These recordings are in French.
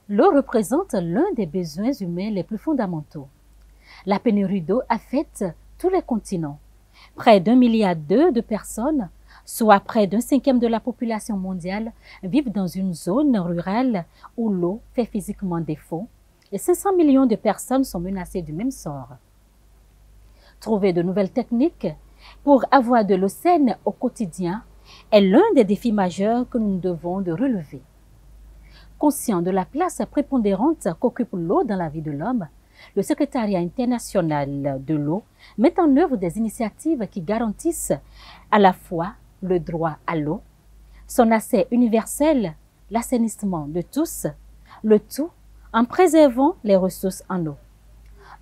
L'eau représente l'un des besoins humains les plus fondamentaux. La pénurie d'eau affecte tous les continents. Près d'1,2 milliard de personnes, soit près d'un cinquième de la population mondiale, vivent dans une zone rurale où l'eau fait physiquement défaut et 500 millions de personnes sont menacées du même sort. Trouver de nouvelles techniques pour avoir de l'eau saine au quotidien est l'un des défis majeurs que nous devons de relever. Conscient de la place prépondérante qu'occupe l'eau dans la vie de l'homme, le Secrétariat international de l'eau met en œuvre des initiatives qui garantissent à la fois le droit à l'eau, son accès universel, l'assainissement de tous, le tout en préservant les ressources en eau.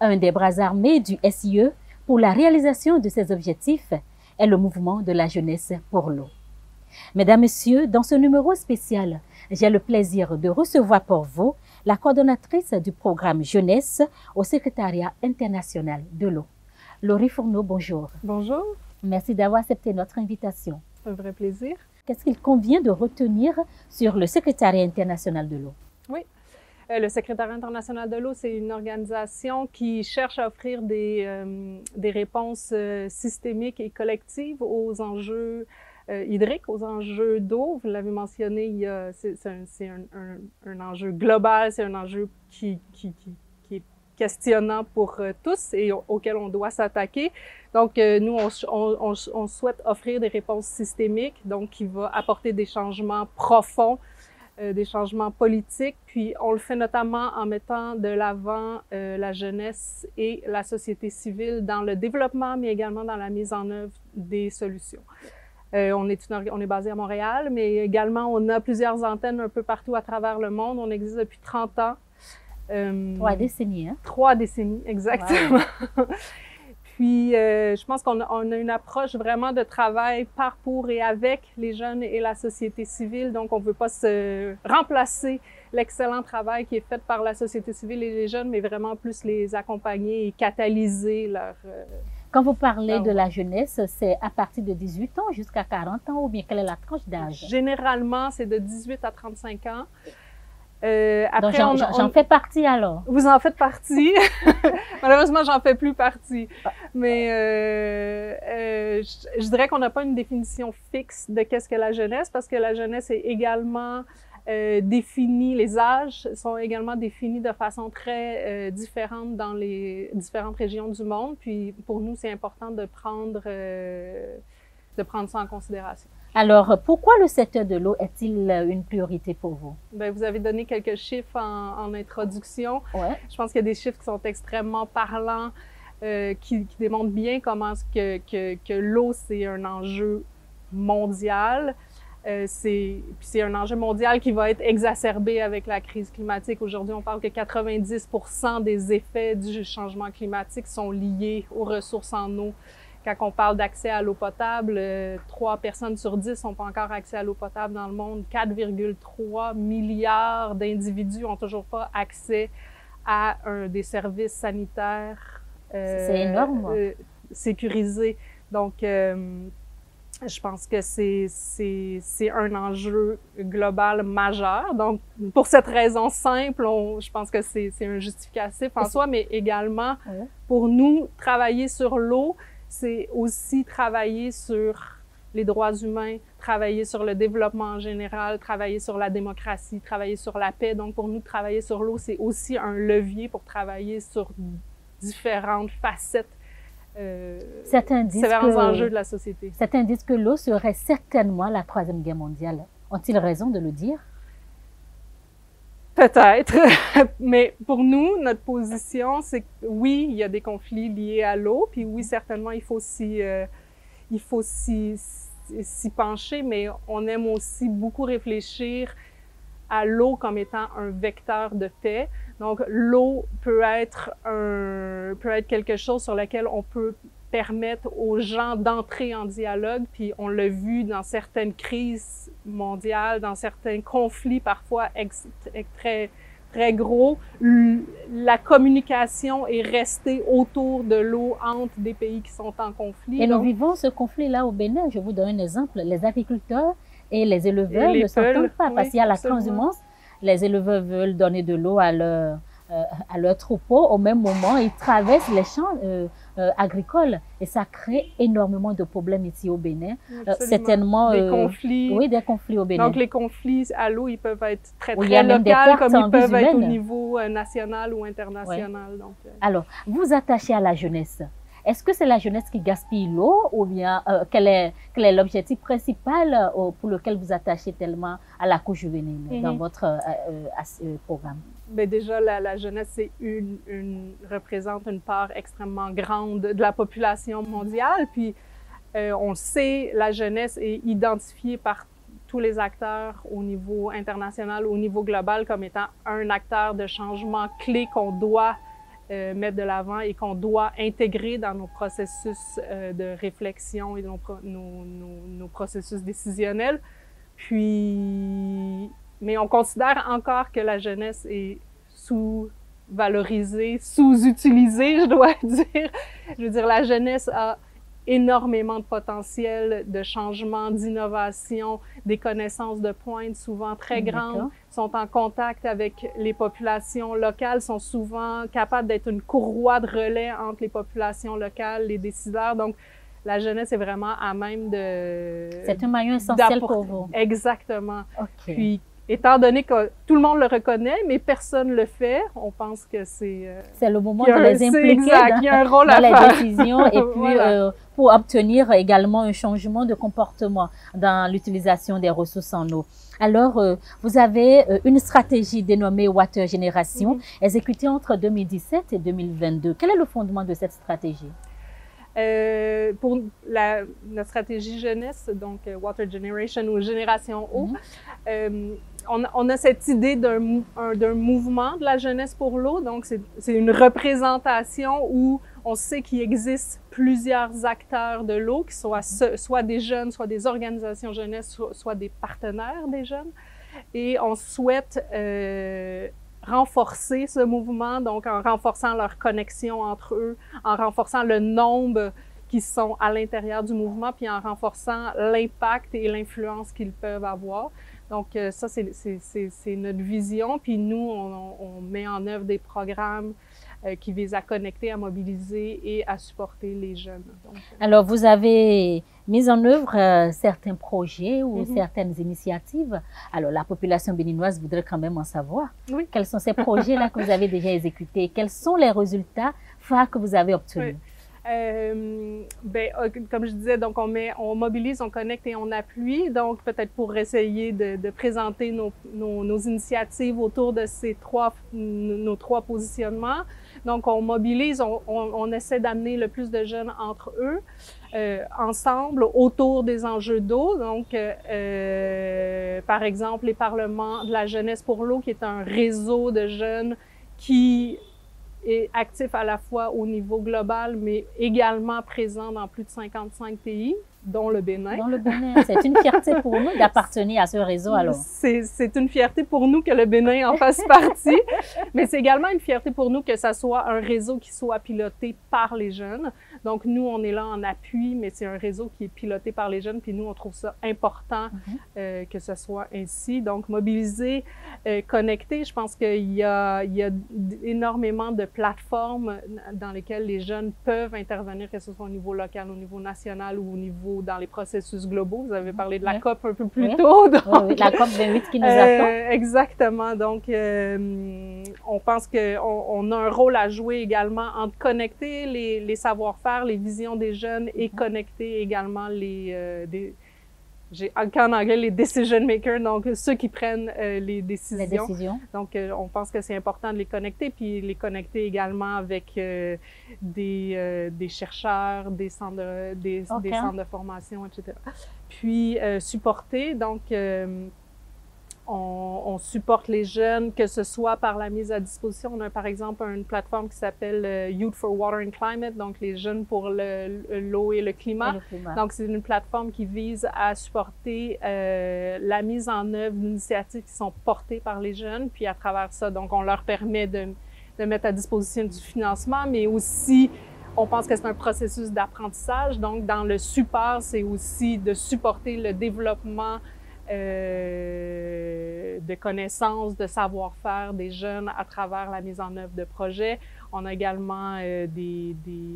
Un des bras armés du SIE pour la réalisation de ces objectifs est le mouvement de la jeunesse pour l'eau. Mesdames, Messieurs, dans ce numéro spécial, j'ai le plaisir de recevoir pour vous la coordonnatrice du programme Jeunesse au Secrétariat international de l'eau. Laurie Fourneau, bonjour. Bonjour. Merci d'avoir accepté notre invitation. Un vrai plaisir. Qu'est-ce qu'il convient de retenir sur le Secrétariat international de l'eau? Oui. Le Secrétariat international de l'eau, c'est une organisation qui cherche à offrir des réponses systémiques et collectives aux enjeux hydriques, aux enjeux d'eau. Vous l'avez mentionné, c'est un enjeu global, c'est un enjeu qui est questionnant pour tous et auquel on doit s'attaquer. Donc, nous, on souhaite offrir des réponses systémiques, donc qui va apporter des changements profonds, des changements politiques, puis on le fait notamment en mettant de l'avant la jeunesse et la société civile dans le développement, mais également dans la mise en œuvre des solutions. On est basé à Montréal, mais également on a plusieurs antennes un peu partout à travers le monde. On existe depuis 30 ans. 3 décennies, hein? 3 décennies, exactement. Wow. Puis, je pense qu'on a une approche vraiment de travail par, pour et avec les jeunes et la société civile. Donc, on ne veut pas se remplacer l'excellent travail qui est fait par la société civile et les jeunes, mais vraiment plus les accompagner et catalyser leur... Quand vous parlez de la jeunesse, c'est à partir de 18 ans jusqu'à 40 ans ou bien quelle est la tranche d'âge? Généralement, c'est de 18 à 35 ans. Après, j'en fais partie alors. Vous en faites partie. Malheureusement, j'en fais plus partie. Mais je dirais qu'on n'a pas une définition fixe de qu'est-ce que la jeunesse, parce que la jeunesse est également définie, les âges sont également définis de façon très différente dans les différentes régions du monde. Puis pour nous, c'est important de prendre ça en considération. Alors, pourquoi le secteur de l'eau est-il une priorité pour vous? Bien, vous avez donné quelques chiffres en introduction. Ouais. Je pense qu'il y a des chiffres qui sont extrêmement parlants, qui démontrent bien comment que l'eau, c'est un enjeu mondial. C'est un enjeu mondial qui va être exacerbé avec la crise climatique. Aujourd'hui, on parle que 90% des effets du changement climatique sont liés aux ressources en eau. Quand on parle d'accès à l'eau potable, 3 personnes sur 10 n'ont pas encore accès à l'eau potable dans le monde. 4,3 milliards d'individus n'ont toujours pas accès à des services sanitaires c'est énorme. Sécurisés. Donc, je pense que c'est un enjeu global majeur. Donc, pour cette raison simple, je pense que c'est un justificatif en soi, mais également, pour nous, travailler sur l'eau, c'est aussi travailler sur les droits humains, travailler sur le développement en général, travailler sur la démocratie, travailler sur la paix. Donc, pour nous, travailler sur l'eau, c'est aussi un levier pour travailler sur différentes facettes, différents enjeux de la société. Certains disent que l'eau serait certainement la Troisième Guerre mondiale. Ont-ils raison de le dire? Peut-être, mais pour nous, notre position, c'est que oui, il y a des conflits liés à l'eau, puis oui, certainement, il faut s'y pencher, mais on aime aussi beaucoup réfléchir à l'eau comme étant un vecteur de paix. Donc, l'eau peut être quelque chose sur lequel on peut permettre aux gens d'entrer en dialogue, puis on l'a vu dans certaines crises mondiales, dans certains conflits parfois très, très gros, la communication est restée autour de l'eau entre des pays qui sont en conflit. Et nous vivons ce conflit-là au Bénin. Je vous donne un exemple. Les agriculteurs et les éleveurs ne s'entendent pas parce qu'il y a la transhumance. les éleveurs veulent donner de l'eau à leur troupeau, au même moment, ils traversent les champs agricoles et ça crée énormément de problèmes ici au Bénin. Certainement des conflits. Oui, des conflits au Bénin. Donc les conflits à l'eau, ils peuvent être très il y a même locaux, comme ils peuvent être au humaines. niveau national ou international. Ouais. Donc, Alors, vous attachez à la jeunesse. Est-ce que c'est la jeunesse qui gaspille l'eau ou bien quel est l'objectif principal pour lequel vous attachez tellement à la couche juvénile dans votre programme? Bien, déjà, la jeunesse représente une part extrêmement grande de la population mondiale. Puis, on le sait, la jeunesse est identifiée par tous les acteurs au niveau international, au niveau global, comme étant un acteur de changement clé qu'on doit mettre de l'avant et qu'on doit intégrer dans nos processus de réflexion et nos processus décisionnels. Puis, mais on considère encore que la jeunesse est sous-valorisée, sous-utilisée, je dois dire. Je veux dire, la jeunesse a énormément de potentiel de changement, d'innovation, des connaissances de pointe souvent très grandes, sont en contact avec les populations locales, sont souvent capables d'être une courroie de relais entre les populations locales, les décideurs. Donc, la jeunesse est vraiment à même de... C'est un maillon essentiel pour vous. Exactement. Okay. Puis, étant donné que tout le monde le reconnaît, mais personne ne le fait, on pense que c'est... c'est le moment de les impliquer il y a un rôle dans à les faire. décisions et puis voilà. Pour obtenir également un changement de comportement dans l'utilisation des ressources en eau. Alors, vous avez une stratégie dénommée Water Generation, exécutée entre 2017 et 2022. Quel est le fondement de cette stratégie? Pour notre stratégie jeunesse, donc Water Generation ou Génération Eau, on a cette idée d'un mouvement de la jeunesse pour l'eau. Donc, c'est une représentation où on sait qu'il existe plusieurs acteurs de l'eau, qui soient soit des jeunes, soit des organisations jeunesse, soit des partenaires des jeunes. Et on souhaite renforcer ce mouvement, donc en renforçant leur connexion entre eux, en renforçant le nombre qui sont à l'intérieur du mouvement, puis en renforçant l'impact et l'influence qu'ils peuvent avoir. Donc ça, c'est notre vision. Puis nous, on met en œuvre des programmes qui visent à connecter, à mobiliser et à supporter les jeunes. Donc, alors, vous avez mis en œuvre certains projets ou certaines initiatives. Alors, la population béninoise voudrait quand même en savoir. Oui. Quels sont ces projets-là que vous avez déjà exécutés? Quels sont les résultats phares que vous avez obtenus? Comme je disais, donc on mobilise, on connecte et on appuie. Donc, peut-être pour essayer de présenter nos initiatives autour de nos trois positionnements. Donc, on mobilise, on essaie d'amener le plus de jeunes entre eux, ensemble, autour des enjeux d'eau. Donc, par exemple, les parlements de la jeunesse pour l'eau, qui est un réseau de jeunes qui est actif à la fois au niveau global, mais également présent dans plus de 55 pays, dont le Bénin. Dans le Bénin, c'est une fierté pour nous d'appartenir à ce réseau, alors. C'est une fierté pour nous que le Bénin en fasse partie, mais c'est également une fierté pour nous que ça soit un réseau qui soit piloté par les jeunes. Donc, nous, on est là en appui, mais c'est un réseau qui est piloté par les jeunes, puis nous, on trouve ça important que ce soit ainsi. Donc, mobiliser, connecter, je pense qu'il y a énormément de plateformes dans lesquelles les jeunes peuvent intervenir, que ce soit au niveau local, au niveau national ou au niveau dans les processus globaux. Vous avez parlé de la COP un peu plus tôt. Donc, oui, la COP 28 qui nous attend. Exactement. Donc, on pense qu'on a un rôle à jouer également entre connecter les savoir-faire, les visions des jeunes et connecter également en anglais, les decision makers, donc ceux qui prennent les décisions. Les décisions. Donc, on pense que c'est important de les connecter, puis les connecter également avec des chercheurs, des centres de formation, etc. Puis, supporter, donc, on supporte les jeunes, que ce soit par la mise à disposition. On a par exemple une plateforme qui s'appelle Youth for Water and Climate, donc les jeunes pour l'eau et le climat. Donc, c'est une plateforme qui vise à supporter la mise en œuvre d'initiatives qui sont portées par les jeunes. Puis à travers ça, donc on leur permet de mettre à disposition du financement, mais aussi on pense que c'est un processus d'apprentissage. Donc, dans le support, c'est aussi de supporter le développement de connaissances, de savoir-faire des jeunes à travers la mise en œuvre de projets. On a également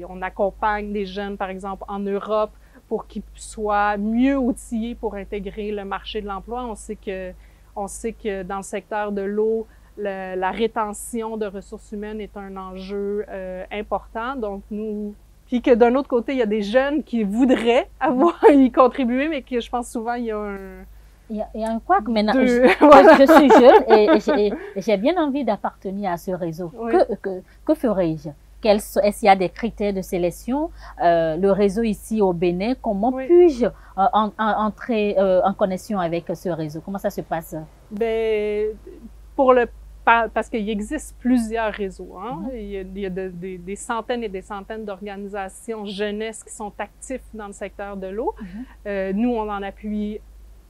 on accompagne des jeunes, par exemple, en Europe pour qu'ils soient mieux outillés pour intégrer le marché de l'emploi. On sait que dans le secteur de l'eau, la rétention de ressources humaines est un enjeu important. Donc, puis que d'un autre côté, il y a des jeunes qui voudraient y contribuer, mais que je pense souvent, il y a un... Il y a un couac. Maintenant, je suis jeune et j'ai bien envie d'appartenir à ce réseau. Oui. Que ferais-je? Est-ce qu'il y a des critères de sélection? Le réseau ici au Bénin, comment puis-je entrer en connexion avec ce réseau? Comment ça se passe? Ben, parce qu'il existe plusieurs réseaux. Hein? Il y a des centaines et des centaines d'organisations jeunesse qui sont actifs dans le secteur de l'eau. Nous, on en appuie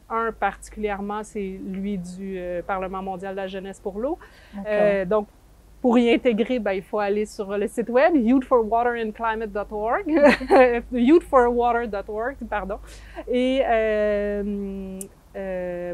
un particulièrement, c'est lui du Parlement mondial de la jeunesse pour l'eau. Donc, pour y intégrer, il faut aller sur le site web youthforwaterandclimate.org, youthforwater.org, pardon. Et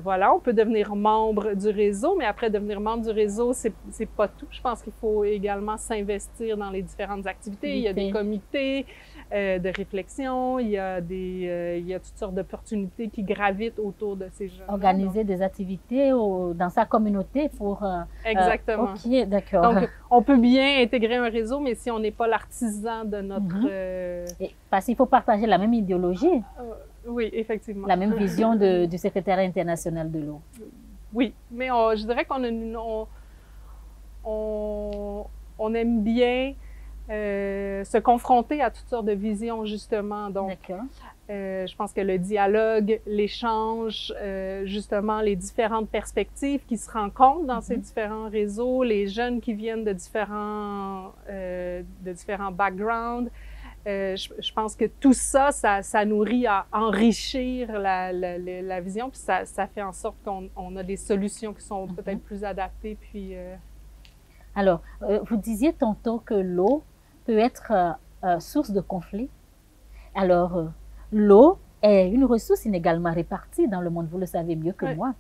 voilà, on peut devenir membre du réseau, mais après devenir membre du réseau, c'est pas tout. Je pense qu'il faut également s'investir dans les différentes activités. Il y a des comités de réflexion, il y a toutes sortes d'opportunités qui gravitent autour de ces jeunes. Organiser des activités dans sa communauté pour... Exactement. OK, d'accord. Donc, on peut bien intégrer un réseau, mais si on n'est pas l'artisan de notre... Parce qu'il faut partager la même idéologie. Oui, effectivement. La même vision du secrétariat international de l'eau. Oui, mais je dirais qu'on aime bien se confronter à toutes sortes de visions, justement. Donc, je pense que le dialogue, l'échange, justement, les différentes perspectives qui se rencontrent dans ces différents réseaux, les jeunes qui viennent de différents backgrounds, je pense que tout ça, ça nourrit à enrichir la vision, puis ça fait en sorte qu'on a des solutions qui sont peut-être plus adaptées. Puis, Alors, vous disiez tantôt que l'eau peut être source de conflit. Alors, l'eau est une ressource inégalement répartie dans le monde, vous le savez mieux que moi.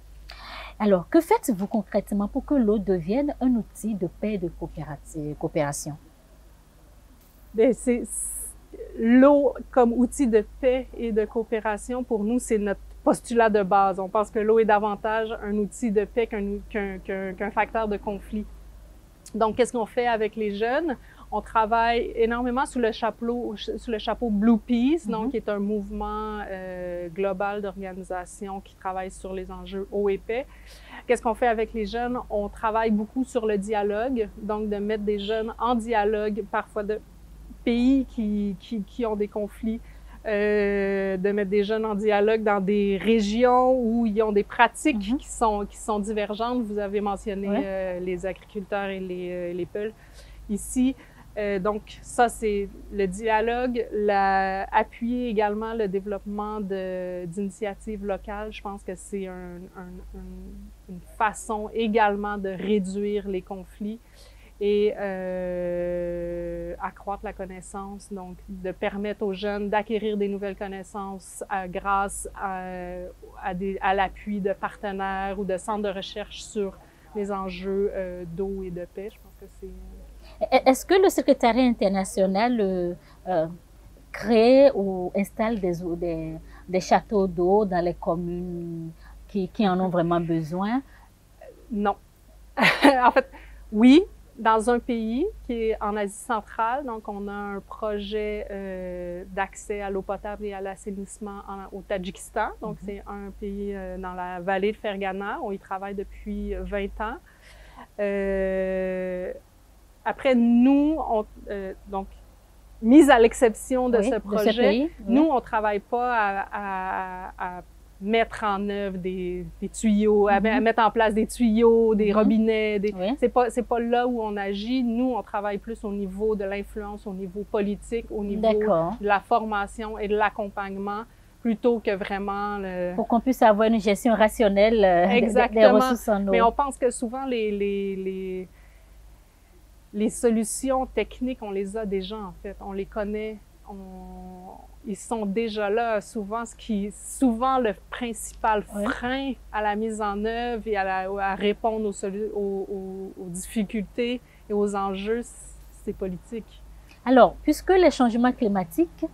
Alors, que faites-vous concrètement pour que l'eau devienne un outil de paix et de coopération? Bien, l'eau comme outil de paix et de coopération, pour nous, c'est notre postulat de base. On pense que l'eau est davantage un outil de paix qu'un facteur de conflit. Donc, qu'est-ce qu'on fait avec les jeunes? On travaille énormément sous le chapeau Blue Peace, donc qui est un mouvement global d'organisations qui travaille sur les enjeux eau et paix. Qu'est-ce qu'on fait avec les jeunes? On travaille beaucoup sur le dialogue, donc de mettre des jeunes en dialogue, parfois de pays qui ont des conflits, de mettre des jeunes en dialogue dans des régions où ils ont des pratiques qui sont divergentes. Vous avez mentionné les agriculteurs et les Peuls ici. Donc, ça, c'est le dialogue, appuyer également le développement d'initiatives locales. Je pense que c'est une façon également de réduire les conflits et accroître la connaissance, donc de permettre aux jeunes d'acquérir des nouvelles connaissances grâce à l'appui de partenaires ou de centres de recherche sur les enjeux d'eau et de paix. Je pense que c'est... Est-ce que le secrétariat international crée ou installe des châteaux d'eau dans les communes qui en ont vraiment besoin? Non. En fait, oui, dans un pays qui est en Asie centrale. Donc, on a un projet d'accès à l'eau potable et à l'assainissement au Tadjikistan. Donc, c'est un pays dans la vallée de Fergana. On y travaille depuis 20 ans. Après, nous, donc, mise à l'exception de ce projet, nous, on ne travaille pas à mettre en œuvre des tuyaux, à mettre en place des tuyaux, des robinets. C'est pas là où on agit. Nous, on travaille plus au niveau de l'influence, au niveau politique, au niveau de la formation et de l'accompagnement, plutôt que vraiment... Pour qu'on puisse avoir une gestion rationnelle des ressources en eau. Mais on pense que souvent, les solutions techniques, on les a déjà, en fait. On les connaît ils sont déjà là. Souvent, souvent le principal frein à la mise en œuvre et à répondre aux difficultés et aux enjeux, c'est politique. Alors, puisque les changements climatiques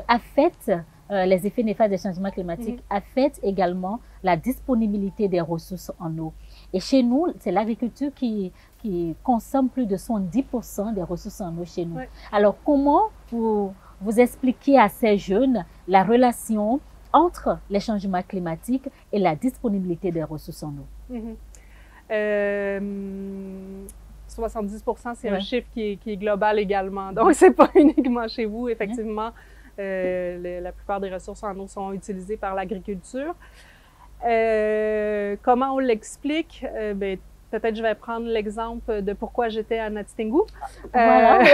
affectent, les effets néfastes des changements climatiques affectent également la disponibilité des ressources en eau. Et chez nous, c'est l'agriculture qui consomme plus de 70% des ressources en eau chez nous. Alors, comment vous expliquez à ces jeunes la relation entre les changements climatiques et la disponibilité des ressources en eau? 70%, c'est un chiffre qui est global également. Donc, c'est pas uniquement chez vous. Effectivement, la plupart des ressources en eau sont utilisées par l'agriculture. Comment on l'explique? Peut-être je vais prendre l'exemple de pourquoi j'étais à Natitingou. Voilà.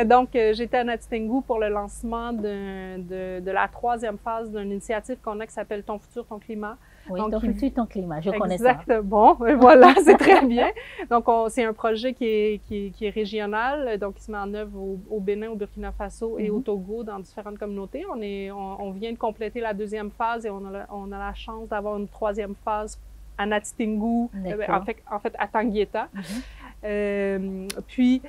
Donc, j'étais à Natitingou pour le lancement de la 3e phase d'une initiative qu'on a qui s'appelle Ton futur, ton climat. Oui, donc, Ton futur, ton climat, je connais ça. Exactement, voilà, c'est très bien. Donc, c'est un projet qui est régional, donc qui se met en œuvre au Bénin, au Burkina Faso et au Togo, dans différentes communautés. On vient de compléter la 2e phase et on a la chance d'avoir une 3e phase à Natitingou, en fait à Tanguieta. Puis,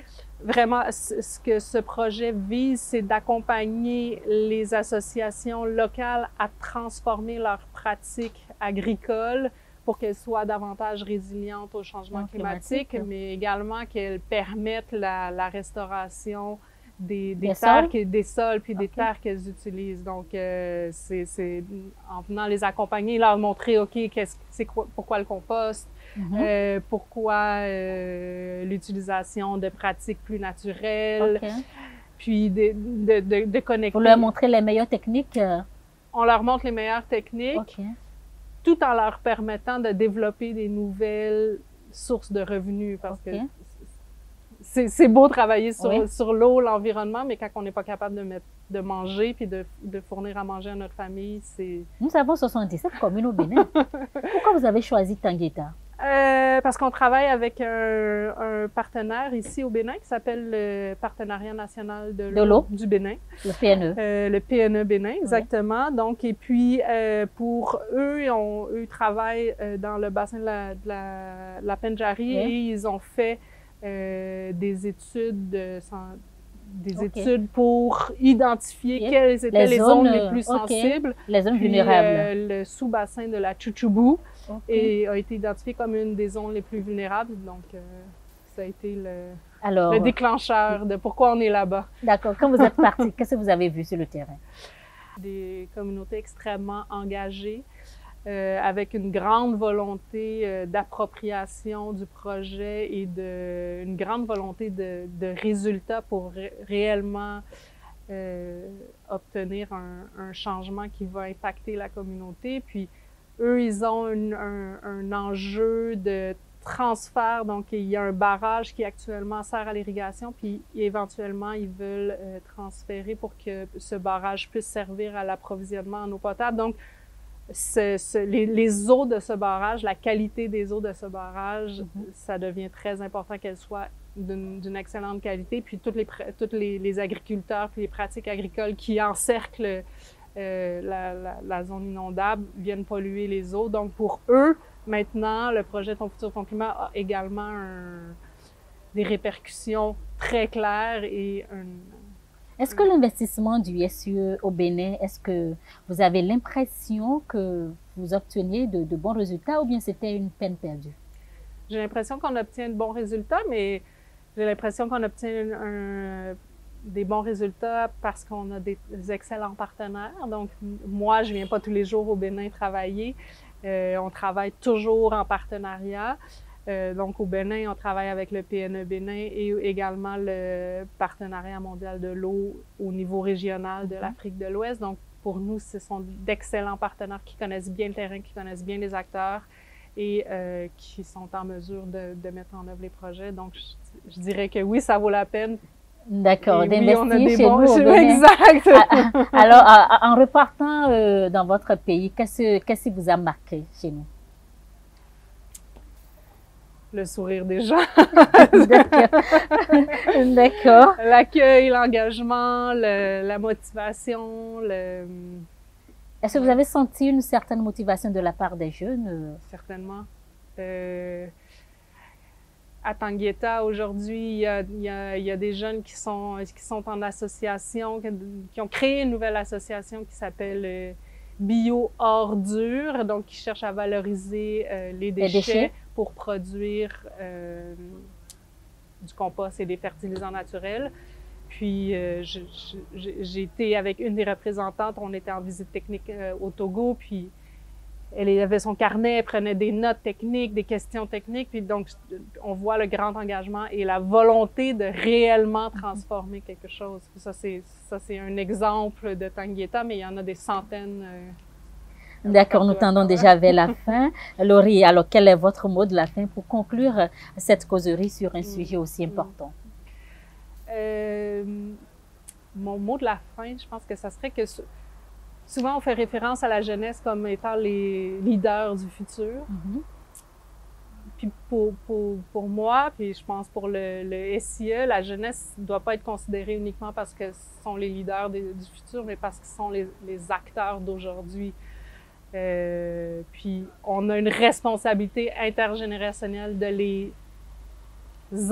vraiment, ce que ce projet vise, c'est d'accompagner les associations locales à transformer leurs pratiques agricoles pour qu'elles soient davantage résilientes au changement climatique, mais également qu'elles permettent la restauration des terres, des sols, puis des terres qu'elles utilisent. Donc, c'est en venant les accompagner, leur montrer, OK, pourquoi le compost, pourquoi l'utilisation de pratiques plus naturelles, puis de connecter. Vous leur montrer les meilleures techniques? On leur montre les meilleures techniques, tout en leur permettant de développer des nouvelles sources de revenus, parce que c'est beau travailler sur l'eau, l'environnement, mais quand on n'est pas capable de manger puis de fournir à manger à notre famille, c'est... Nous avons 77 communes au Bénin. Pourquoi vous avez choisi Tanguieta? Parce qu'on travaille avec un partenaire ici au Bénin qui s'appelle le Partenariat national de l'eau du Bénin. Le PNE. Le PNE Bénin, exactement. Donc, et puis, pour eux, ils travaillent dans le bassin de la Pendjari et ils ont fait des études études pour identifier quelles étaient les zones les plus sensibles. Les zones vulnérables. Le sous-bassin de la Tchouchoubou a été identifié comme une des zones les plus vulnérables. Donc, ça a été le déclencheur de pourquoi on est là-bas. D'accord. Quand vous êtes parti, qu'est-ce que vous avez vu sur le terrain? Des communautés extrêmement engagées, avec une grande volonté d'appropriation du projet et une grande volonté de résultats pour réellement obtenir un changement qui va impacter la communauté. Puis eux, ils ont un enjeu de transfert, donc il y a un barrage qui actuellement sert à l'irrigation, puis éventuellement ils veulent transférer pour que ce barrage puisse servir à l'approvisionnement en eau potable. Donc les eaux de ce barrage, la qualité des eaux de ce barrage, ça devient très important qu'elles soient d'une excellente qualité. Puis tous les agriculteurs, puis les pratiques agricoles qui encerclent la zone inondable viennent polluer les eaux. Donc pour eux, maintenant, le projet Ton futur, ton climat a également des répercussions très claires et Est-ce que l'investissement du SUE au Bénin, est-ce que vous avez l'impression que vous obteniez de bons résultats ou bien c'était une peine perdue? J'ai l'impression qu'on obtient de bons résultats, mais j'ai l'impression qu'on obtient des bons résultats parce qu'on a des excellents partenaires. Donc, moi, je viens pas tous les jours au Bénin travailler. On travaille toujours en partenariat. Donc, au Bénin, on travaille avec le PNE Bénin et également le Partenariat mondial de l'eau au niveau régional de l'Afrique de l'Ouest. Donc, pour nous, ce sont d'excellents partenaires qui connaissent bien le terrain, qui connaissent bien les acteurs et qui sont en mesure de mettre en œuvre les projets. Donc, je dirais que oui, ça vaut la peine. D'accord, d'investir oui, chez nous au Bénin. Exact. Alors, en repartant dans votre pays, qu'est-ce qui vous a marqué chez nous? Le sourire des gens. D'accord. D'accord. L'accueil, l'engagement, la motivation, Est-ce que vous avez senti une certaine motivation de la part des jeunes? Certainement. À Tanguieta, aujourd'hui, il y a des jeunes qui sont en association, qui ont créé une nouvelle association qui s'appelle Bio Ordure, donc qui cherche à valoriser les déchets pour produire du compost et des fertilisants naturels. Puis j'ai été avec une des représentantes, on était en visite technique au Togo, puis elle avait son carnet, elle prenait des notes techniques, des questions techniques, puis donc on voit le grand engagement et la volonté de réellement transformer quelque chose. Ça c'est un exemple de Tanguieta, mais il y en a des centaines. D'accord, nous tendons déjà vers la fin. Laurie, alors quel est votre mot de la fin pour conclure cette causerie sur un sujet aussi important? Mon mot de la fin, je pense que ça serait que souvent on fait référence à la jeunesse comme étant les leaders du futur. Puis pour moi, puis je pense pour le SIE, la jeunesse ne doit pas être considérée uniquement parce que ce sont les leaders du futur, mais parce qu'ils sont les acteurs d'aujourd'hui. Puis on a une responsabilité intergénérationnelle de les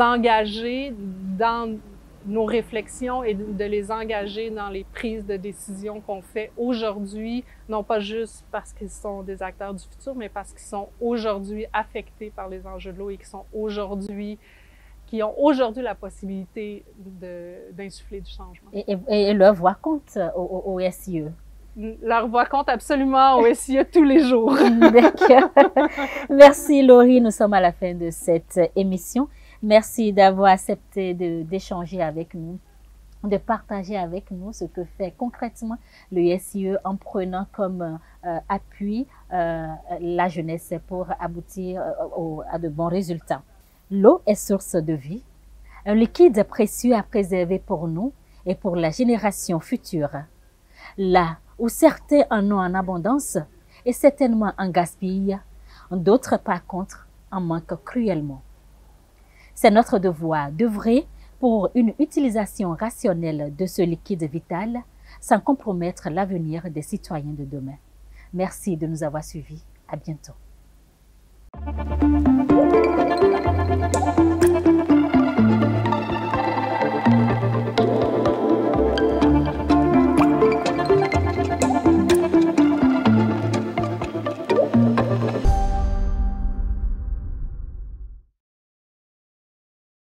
engager dans nos réflexions et de les engager dans les prises de décision qu'on fait aujourd'hui, non pas juste parce qu'ils sont des acteurs du futur, mais parce qu'ils sont aujourd'hui affectés par les enjeux de l'eau et qui ont aujourd'hui la possibilité d'insuffler du changement. Et leur voix compte au SIE? Leur voix compte absolument au SIE tous les jours. D'accord. Merci Laurie, nous sommes à la fin de cette émission. Merci d'avoir accepté d'échanger avec nous, de partager avec nous ce que fait concrètement le SIE en prenant comme appui la jeunesse pour aboutir à de bons résultats. L'eau est source de vie, un liquide précieux à préserver pour nous et pour la génération future. Là où certains en ont en abondance et certainement en gaspillent, d'autres par contre en manquent cruellement. C'est notre devoir d'œuvrer pour une utilisation rationnelle de ce liquide vital sans compromettre l'avenir des citoyens de demain. Merci de nous avoir suivis. À bientôt.